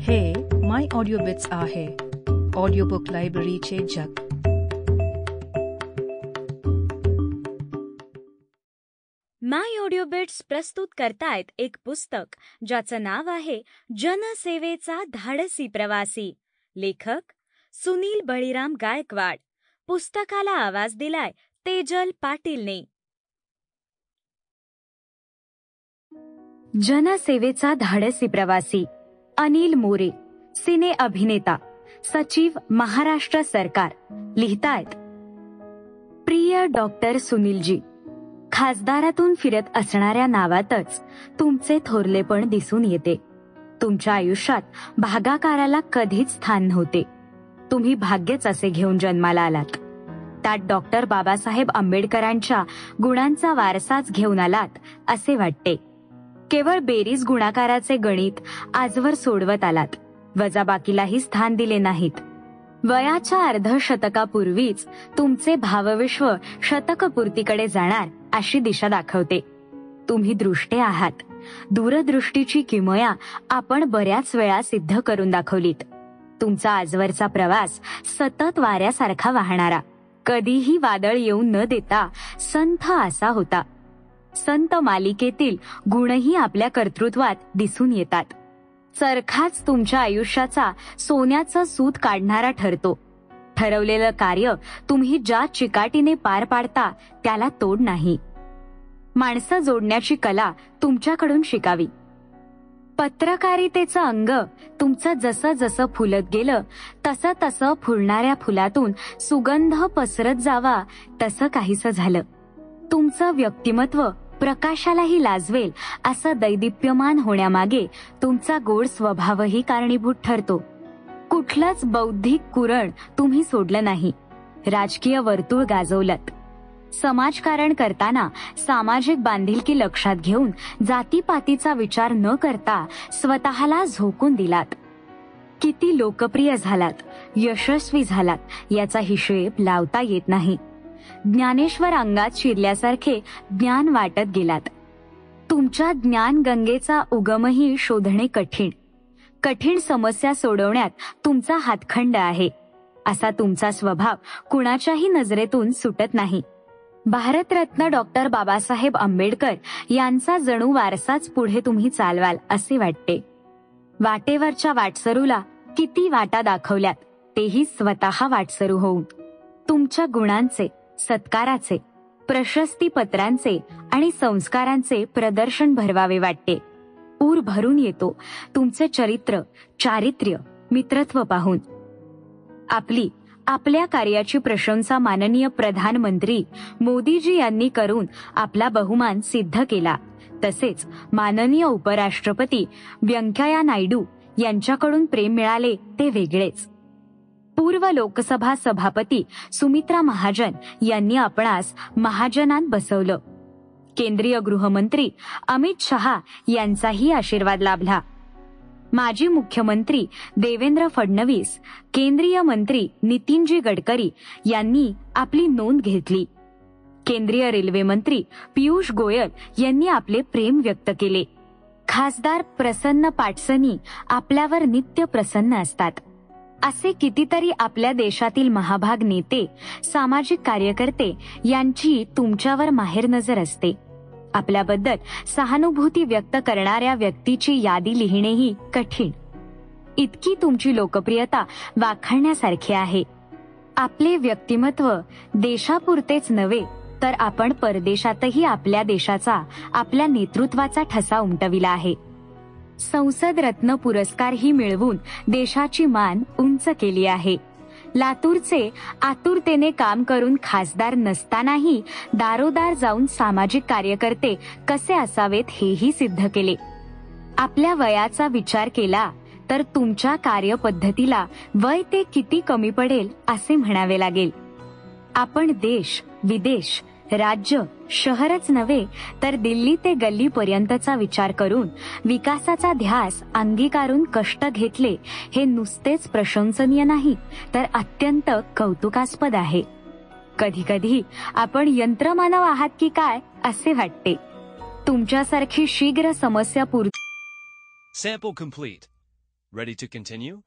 Hey my audio bits आहे audiobook लायब्ररीचे जग. माय audio bits प्रस्तुत करतायत एक पुस्तक ज्याचं नाव आहे जनसेवेचा धाडसी प्रवासी. लेखक सुनील बळीराम गायकवाड. पुस्तकाला आवाज दिलाय तेजल पाटीलने. जनसेवेचा धाडसी प्रवासी. अनिल मोरे, सिने अभिनेता, सचिव, महाराष्ट्र सरकार. लिहितायत प्रिय डॉक्टर सुनीलजी. खासदारातून फिरत असणाऱ्या नावातच तुमचे थोरलेपण दिसून येते. तुमच्या आयुष्यात भागाकाराला कधीच स्थान नव्हते. तुम्ही भाग्यच असे घेऊन जन्माला आलात. त्यात डॉक्टर बाबासाहेब आंबेडकरांच्या गुणांचा वारसाच घेऊन आलात असे वाटते. केवळ बेरीज गुणाकाराचे गणित आजवर सोडवत आलात. वजाबाकीलाही स्थान दिले नाहीत. वयाच्या अर्धशतकापूर्वीच तुमचे भावविश्व शतकपूर्तीकडे जाणार अशी दिशा दाखवते. तुम्ही दृष्टे आहात. दूरदृष्टीची किमया आपण बऱ्याच वेळा सिद्ध करून दाखवलीत. तुमचा आजवरचा प्रवास सतत वाऱ्यासारखा वाहणारा, कधीही वादळ येऊ न देता संथ असा होता. संत मालिकेतील गुणही आपल्या कर्तृत्वात दिसून येतात. चरखाच तुमच्या आयुष्याचा सोन्याचं सूत काढणारा ठरतो. ठरवलेलं कार्य तुम्ही ज्या चिकाटीने पार पाडता त्याला तोड नाही. माणसं जोडण्याची कला तुमच्याकडून शिकावी. पत्रकारितेचं अंग तुमचं जसं जसं फुलत गेलं तसं तसं फुलणाऱ्या फुलातून सुगंध पसरत जावा तसं काहीसं झालं. तुमचं व्यक्तिमत्व प्रकाशालाही लाजवेल असं दैदिप्यमान होण्यामागे तुमचा गोड स्वभावही कारणीभूत ठरतो. कुठलंच बौद्धिक कुरण तुम्ही सोडलं नाही. राजकीय वर्तुळ गाजवलत. समाजकारण करताना सामाजिक बांधिलकी लक्षात घेऊन जातीपातीचा विचार न करता स्वतःला झोकून दिलात. किती लोकप्रिय झालात, यशस्वी झालात याचा हिशेब लावता येत नाही. ज्ञानेश्वर अंगात शिरल्यासारखे ज्ञान वाटत गेलात. तुमच्या ज्ञान गंगेचा उगमही शोधणे कठीण. कठीण समस्या सोडवण्यात तुमचा हातखंड आहे. असा तुमचा स्वभाव कुणाच्याही नजरेतून सुटत नाही. भारतरत्न डॉक्टर बाबासाहेब आंबेडकर यांचा जणू वारसाच पुढे तुम्ही चालवाल असे वाटते. वाटेवरच्या वाटसरूला किती वाटा दाखवल्यात, तेही स्वतः वाटसरू होऊन. तुमच्या गुणांचे, सत्काराचे, प्रशस्तीपत्रांचे आणि संस्कारांचे प्रदर्शन भरवावे वाटते. ऊर भरून येतो तुमचे चरित्र, चारित्र्य, मित्रत्व पाहून. आपल्या कार्याची प्रशंसा माननीय प्रधानमंत्री मोदीजी यांनी करून आपला बहुमान सिद्ध केला. तसेच माननीय उपराष्ट्रपती व्यंकय्या नायडू यांच्याकडून प्रेम मिळाले ते वेगळेच. पूर्व लोकसभा सभापती सुमित्रा महाजन यांनी आपणास महाजनात बसवलं. केंद्रीय गृहमंत्री अमित शहा यांचाही आशीर्वाद लाभला. माजी मुख्यमंत्री देवेंद्र फडणवीस, केंद्रीय मंत्री नितीनजी गडकरी यांनी आपली नोंद घेतली. केंद्रीय रेल्वे मंत्री पियुष गोयल यांनी आपले प्रेम व्यक्त केले. खासदार प्रसन्न पाटसनी आपल्यावर नित्य प्रसन्न असतात. असे कितीतरी आपल्या देशातील महाभाग नेते, सामाजिक कार्यकर्ते यांची तुमच्यावर माहेर नजर असते. आपल्याबद्दल सहानुभूती व्यक्त करणाऱ्या व्यक्तीची यादी लिहिणेही कठीण. इतकी तुमची लोकप्रियता वाखाणण्यासारखी आहे. आपले व्यक्तिमत्व देशापुरतेच नव्हे तर आपण परदेशातही आपल्या देशाचा, आपल्या नेतृत्वाचा ठसा उमटविला आहे. संसद रत्न पुरस्कारही मिळवून देशाची मान उंच केली आहे. लातूरचे आतुरतेने काम करून खासदार नसतानाही दारोदार जाऊन सामाजिक कार्यकर्ते कसे असावेत हेही सिद्ध केले. आपल्या वयाचा विचार केला तर तुमच्या कार्यपद्धतीला वय ते किती कमी पडेल असे म्हणावे लागेल. आपण देश, विदेश, राज्य, शहरच नव्हे तर दिल्ली ते गल्लीपर्यंतचा विचार करून विकासाचा ध्यास अंगीकारून कष्ट घेतले हे नुसतेच प्रशंसनीय नाही तर अत्यंत कौतुकास्पद आहे. कधी कधी आपण यंत्रमानव आहात की काय असे वाटते. तुमच्यासारखी शीघ्र समस्या पूर्ण Sample complete. Ready to continue?